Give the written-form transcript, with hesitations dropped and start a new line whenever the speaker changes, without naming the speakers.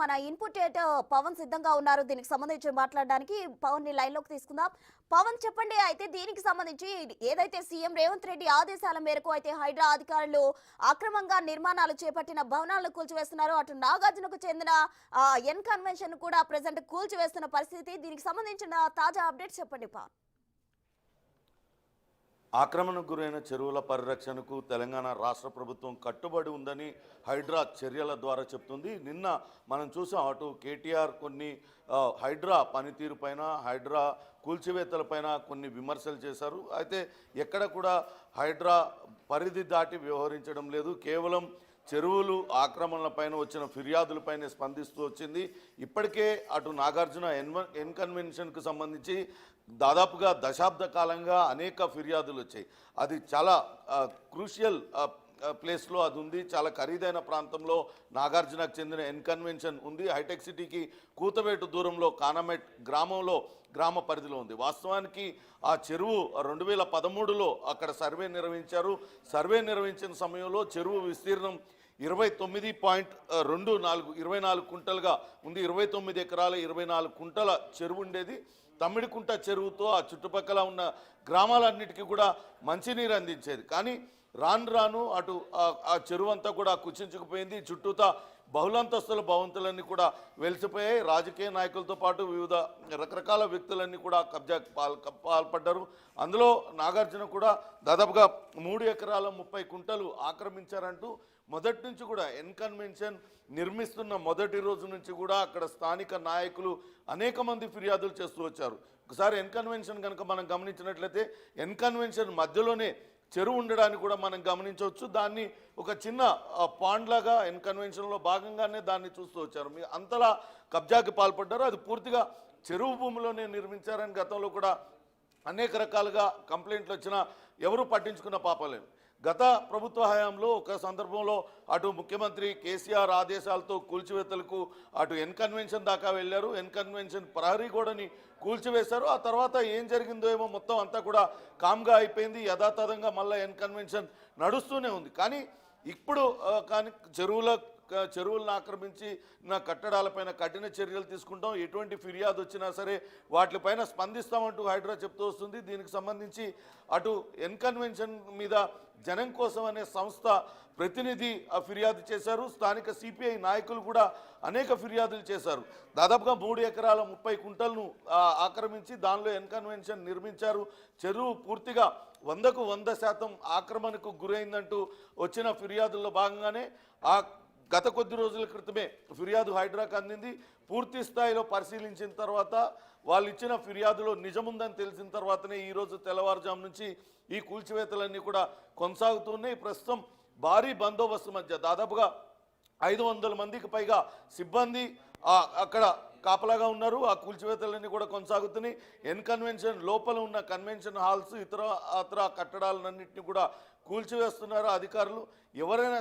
మన ఇన్పుట్ పవన్ సిద్ధంగా ఉన్నారు. దీనికి సంబంధించి మాట్లాడడానికి పవన్ ని లైన్ లోకి తీసుకుందాం. పవన్ చెప్పండి. అయితే దీనికి సంబంధించి ఏదైతే సీఎం రేవంత్ రెడ్డి ఆదేశాల మేరకు అయితే హైడ్రా అధికారులు అక్రమంగా నిర్మాణాలు చేపట్టిన భవనాలను కూల్చివేస్తున్నారు. అటు నాగార్జునకు చెందిన ఎన్ కన్వెన్షన్ కూడా ప్రెసెంట్ కూల్చివేస్తున్న పరిస్థితి. దీనికి సంబంధించిన తాజా అప్డేట్స్ చెప్పండి పవన్.
ఆక్రమణకు గురైన చెరువుల పరిరక్షణకు తెలంగాణ రాష్ట్ర ప్రభుత్వం కట్టుబడి ఉందని హైడ్రా చర్యల ద్వారా చెప్తుంది. నిన్న మనం చూసాం, అటు కేటీఆర్ కొన్ని హైడ్రా పనితీరుపైన, హైడ్రా కూల్చివేతలపైన కొన్ని విమర్శలు చేశారు. అయితే ఎక్కడ కూడా హైడ్రా పరిధి దాటి వ్యవహరించడం లేదు. కేవలం చెరువులు ఆక్రమణలపైన వచ్చిన ఫిర్యాదులపైన స్పందిస్తూ వచ్చింది. ఇప్పటికే అటు నాగార్జున ఎన్ కన్వెన్షన్కు సంబంధించి దాదాపుగా దశాబ్ద కాలంగా అనేక ఫిర్యాదులు వచ్చాయి. అది చాలా క్రూషియల్ ప్లేస్లో అది ఉంది. చాలా ఖరీదైన ప్రాంతంలో నాగార్జునకు చెందిన ఎన్ కన్వెన్షన్ ఉంది. హైటెక్ సిటీకి కూతవేటు దూరంలో కానమెట్ గ్రామంలో గ్రామ పరిధిలో ఉంది. వాస్తవానికి ఆ చెరువు 2013లో అక్కడ సర్వే నిర్వహించారు. సర్వే నిర్వహించిన సమయంలో చెరువు విస్తీర్ణం 24 కుంటలుగా ఉంది. 29 ఎకరాల 24 కుంటల చెరువు ఉండేది. తమ్మిడికుంట చెరువుతో ఆ చుట్టుపక్కల ఉన్న గ్రామాలన్నిటికీ కూడా మంచినీరు అందించేది. కానీ రాను రాను అటు ఆ చెరువు అంతా కూడా కుచించుకుపోయింది. చుట్టూతా బహుళంతస్తుల భవంతులన్నీ కూడా వెలిసిపోయాయి. రాజకీయ నాయకులతో పాటు వివిధ రకరకాల వ్యక్తులన్నీ కూడా కబ్జాకు పాల్పడ్డారు. అందులో నాగార్జున కూడా దాదాపుగా 3 ఎకరాల 30 కుంటలు ఆక్రమించారంటూ మొదటి నుంచి కూడా ఎన్ కన్వెన్షన్ నిర్మిస్తున్న మొదటి రోజు నుంచి కూడా అక్కడ స్థానిక నాయకులు అనేక మంది ఫిర్యాదులు చేస్తూ వచ్చారు. ఒకసారి ఎన్ కన్వెన్షన్ కనుక మనం గమనించినట్లయితే ఎన్ కన్వెన్షన్ మధ్యలోనే చెరువు ఉండడానికి కూడా మనం గమనించవచ్చు. దాన్ని ఒక చిన్న పాండ్ లాగా ఎన్ కన్వెన్షన్లో భాగంగానే దాన్ని చూస్తూ వచ్చారు. మీ అంతలా కబ్జాకి పాల్పడ్డారు. అది పూర్తిగా చెరువు భూమిలోనే నిర్మించారని గతంలో కూడా అనేక రకాలుగా కంప్లైంట్లు వచ్చినా ఎవరు పట్టించుకున్న పాపలేదు. గత ప్రభుత్వ హయాంలో ఒక సందర్భంలో అటు ముఖ్యమంత్రి కేసీఆర్ ఆదేశాలతో కూల్చివేతలకు అటు ఎన్ కన్వెన్షన్ దాకా వెళ్ళారు. ఎన్ కన్వెన్షన్ ప్రహరీ గోడని కూల్చివేశారు. ఆ తర్వాత ఏం జరిగిందో ఏమో మొత్తం అంతా కూడా కామ్గా అయిపోయింది. యథాతథంగా మళ్ళీ ఎన్ కన్వెన్షన్ నడుస్తూనే ఉంది. కానీ ఇప్పుడు కానీ చెరువులను ఆక్రమించి నా కట్టడాలపైన కఠిన చర్యలు తీసుకుంటాం, ఎటువంటి ఫిర్యాదు వచ్చినా సరే వాటిపైన స్పందిస్తామంటూ హైడ్రా చెప్తూ వస్తుంది. దీనికి సంబంధించి అటు ఎన్ కన్వెన్షన్ మీద జనం కోసం అనే సంస్థ ప్రతినిధి ఫిర్యాదు చేశారు. స్థానిక సిపిఐ నాయకులు కూడా అనేక ఫిర్యాదులు చేశారు. దాదాపుగా 3 ఎకరాల 30 కుంటలను ఆక్రమించి దానిలో ఎన్ కన్వెన్షన్ నిర్మించారు. చెరువు పూర్తిగా 100కు 100% ఆక్రమణకు గురైందంటూ వచ్చిన ఫిర్యాదుల్లో భాగంగానే గత కొద్ది రోజుల క్రితమే ఫిర్యాదు హైడ్రాకు అందింది. పూర్తి స్థాయిలో పరిశీలించిన తర్వాత వాళ్ళు ఇచ్చిన ఫిర్యాదులో నిజముందని తెలిసిన తర్వాతనే ఈరోజు తెల్లవారుజాము నుంచి ఈ కూల్చివేతలన్నీ కూడా కొనసాగుతున్నాయి. ప్రస్తుతం భారీ బందోబస్తు మధ్య దాదాపుగా 500 మందికి పైగా సిబ్బంది అక్కడ కాపలాగా ఉన్నారు. ఆ కూల్చివేతలన్నీ కూడా కొనసాగుతున్నాయి. ఎన్ కన్వెన్షన్ లోపల ఉన్న కన్వెన్షన్ హాల్స్ ఇతర కట్టడాలన్నింటినీ కూడా కూల్చివేస్తున్నారు అధికారులు. ఎవరైనా